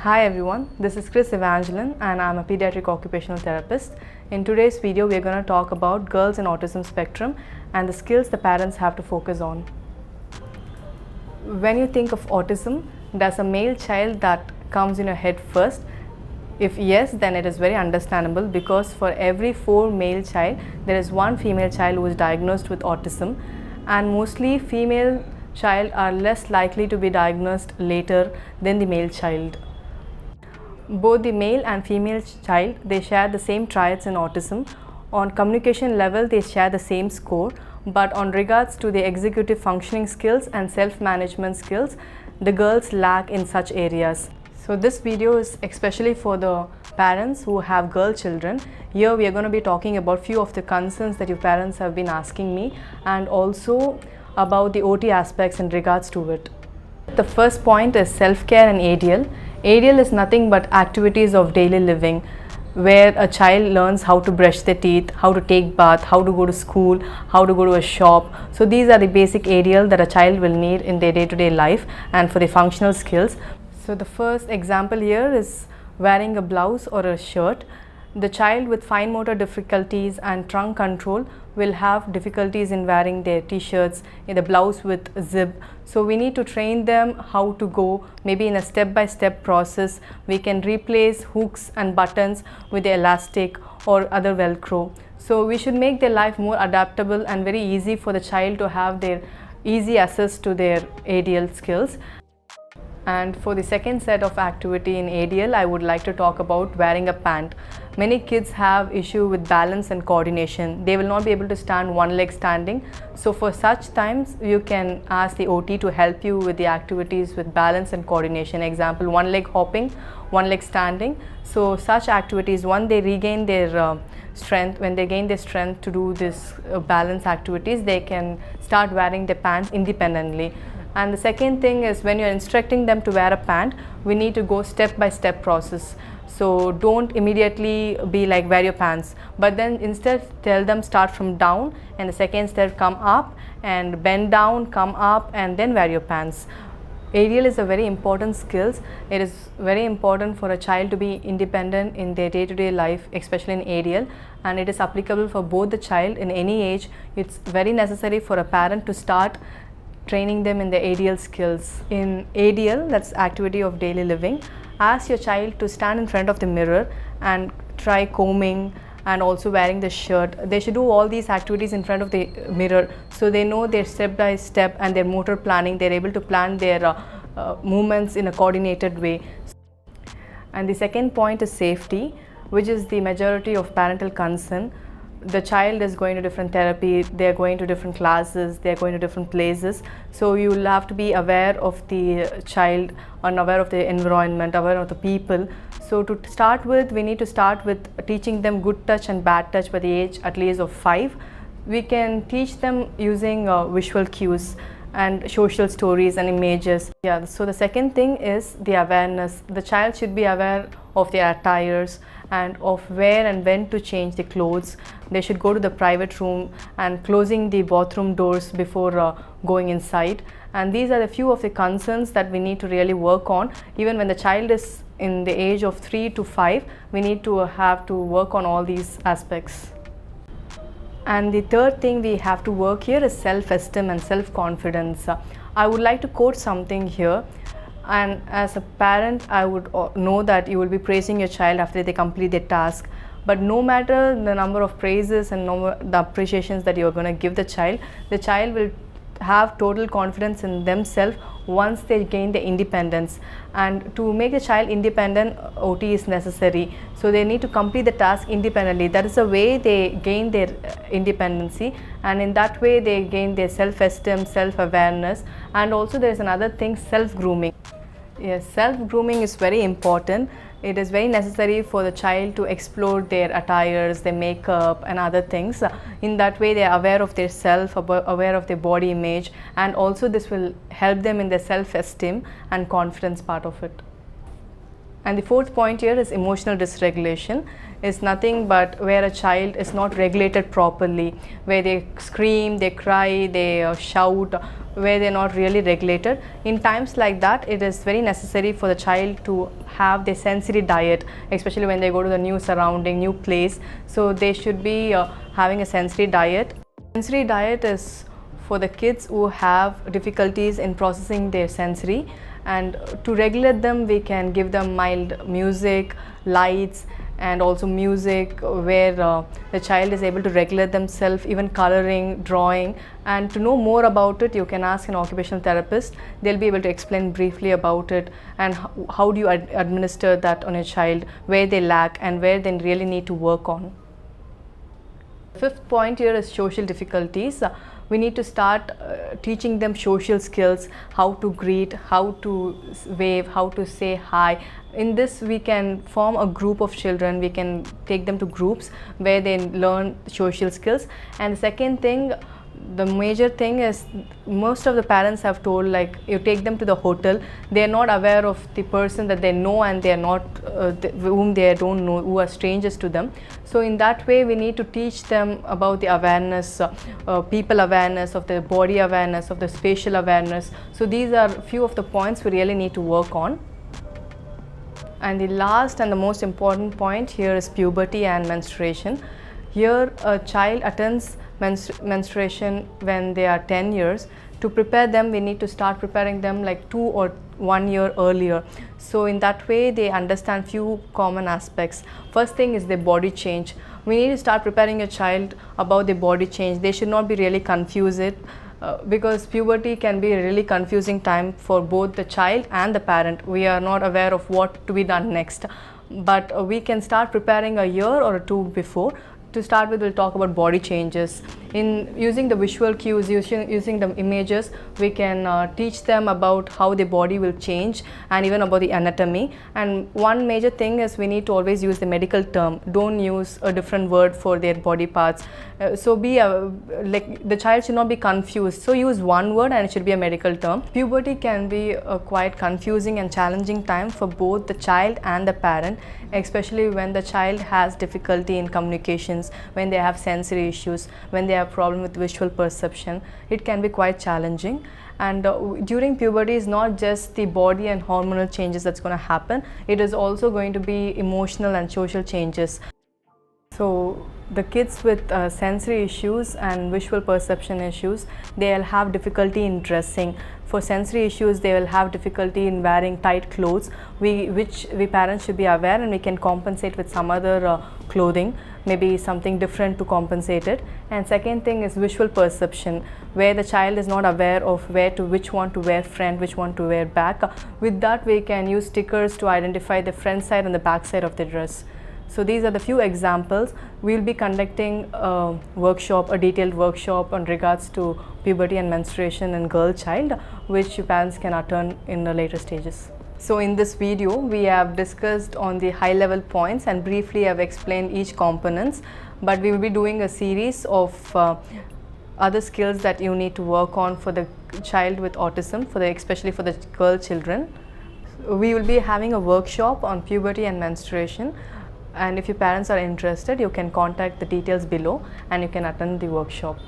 Hi everyone, this is Chris Evangeline and I'm a pediatric occupational therapist. In today's video, we are going to talk about girls in autism spectrum and the skills the parents have to focus on. When you think of autism, does a male child that comes in your head first? If yes, then it is very understandable because for every 4 male child, there is 1 female child who is diagnosed with autism, and mostly female child are less likely to be diagnosed later than the male child. Both the male and female child, they share the same traits in autism. On communication level, they share the same score, but on regards to the executive functioning skills and self-management skills, the girls lack in such areas. So this video is especially for the parents who have girl children. Here we are going to be talking about few of the concerns that your parents have been asking me, and also about the OT aspects in regards to it. The first point is self-care and ADL. ADL is nothing but activities of daily living, where a child learns how to brush their teeth, how to take bath, how to go to school, how to go to a shop. So these are the basic ADL that a child will need in their day-to-day life and for the functional skills. So the first example here is wearing a blouse or a shirt. The child with fine motor difficulties and trunk control will have difficulties in wearing their t-shirts, in the blouse with zip. So we need to train them how to go, maybe in a step-by-step process. We can replace hooks and buttons with the elastic or other velcro. So we should make their life more adaptable and very easy for the child to have their easy access to their ADL skills. And for the second set of activity in ADL, I would like to talk about wearing a pant. Many kids have issue with balance and coordination. They will not be able to stand one leg standing. So for such times, you can ask the OT to help you with the activities with balance and coordination. Example, one leg hopping, one leg standing. So such activities, when they regain their strength, when they gain their strength to do this balance activities, they can start wearing the pants independently. And the second thing is, when you're instructing them to wear a pant, we need to go step-by-step process. So don't immediately be like wear your pants, but then instead tell them start from down, and the second step come up and bend down, come up, and then wear your pants. ADL is a very important skill. It is very important for a child to be independent in their day-to-day life, especially in ADL, and it is applicable for both the child in any age. It's very necessary for a parent to start training them in the ADL skills. In ADL, that's activity of daily living, ask your child to stand in front of the mirror and try combing and also wearing the shirt. They should do all these activities in front of the mirror, so they know their step by step and their motor planning. They're able to plan their movements in a coordinated way. And the second point is safety, which is the majority of parental concern. The child is going to different therapy, they're going to different classes, they're going to different places. So you will have to be aware of the child and aware of the environment, aware of the people. So to start with, we need to start with teaching them good touch and bad touch by the age at least of 5. We can teach them using visual cues and social stories and images. Yeah, so the second thing is the awareness. The child should be aware of their attires and of where and when to change the clothes. They should go to the private room and closing the bathroom doors before going inside. And these are the few of the concerns that we need to really work on. Even when the child is in the age of 3 to 5, we need to have to work on all these aspects. And the third thing we have to work here is self-esteem and self-confidence. I would like to quote something here. And as a parent, I would know that you will be praising your child after they complete their task. But no matter the number of praises and the appreciations that you are going to give the child will have total confidence in themselves once they gain the independence. And to make a child independent, OT is necessary. So they need to complete the task independently. That is the way they gain their independency, and in that way they gain their self-esteem, self-awareness. And also there is another thing, self-grooming. Yes, self-grooming is very important. It is very necessary for the child to explore their attires, their makeup and other things. In that way they are aware of their self, aware of their body image, and also this will help them in their self-esteem and confidence part of it. And the fourth point here is emotional dysregulation. Is nothing but where a child is not regulated properly, where they scream, they cry, they shout, where they're not really regulated. In times like that, it is very necessary for the child to have their sensory diet, especially when they go to the new surrounding, new place. So they should be having a sensory diet. Sensory diet is for the kids who have difficulties in processing their sensory, and to regulate them we can give them mild music, lights, and also music where the child is able to regulate themselves, even coloring, drawing. And to know more about it, you can ask an occupational therapist. They'll be able to explain briefly about it and how do you administer that on a child, where they lack and where they really need to work on. The fifth point here is social difficulties. We need to start teaching them social skills, how to greet, how to wave, how to say hi. In this we can form a group of children, we can take them to groups where they learn social skills. And the second thing, the major thing is, most of the parents have told, like, you take them to the hotel, they are not aware of the person that they know and they are not whom they don't know, who are strangers to them. So in that way we need to teach them about the awareness, people awareness, of the body awareness, of the spatial awareness. So these are few of the points we really need to work on. And the last and the most important point here is puberty and menstruation. Here a child attends menstruation when they are 10 years. To prepare them, we need to start preparing them like 2 or 1 year earlier. So in that way they understand few common aspects. First thing is their body change. We need to start preparing a child about their body change. They should not be really confused, because puberty can be a really confusing time for both the child and the parent. We are not aware of what to be done next, but we can start preparing a year or 2 before. To start with, we'll talk about body changes. In using the visual cues, using the images, we can teach them about how their body will change and even about the anatomy. And one major thing is we need to always use the medical term. Don't use a different word for their body parts. So like the child should not be confused. So use one word and it should be a medical term. Puberty can be a quite confusing and challenging time for both the child and the parent, especially when the child has difficulty in communications, when they have sensory issues, when they have problem with visual perception. It can be quite challenging. And during puberty is not just the body and hormonal changes that's going to happen, it is also going to be emotional and social changes. So the kids with sensory issues and visual perception issues, they'll have difficulty in dressing. For sensory issues, they will have difficulty in wearing tight clothes, which we parents should be aware, and we can compensate with some other clothing, maybe something different to compensate it. And second thing is visual perception, where the child is not aware of which one to wear front, which one to wear back. With that, we can use stickers to identify the front side and the back side of the dress. So these are the few examples. We'll be conducting a workshop, a detailed workshop on regards to puberty and menstruation in girl child, which parents can attend in the later stages. So in this video, we have discussed on the high level points and briefly have explained each components, but we will be doing a series of other skills that you need to work on for the child with autism, especially for the girl children. We will be having a workshop on puberty and menstruation. And if your parents are interested, you can contact the details below and you can attend the workshop.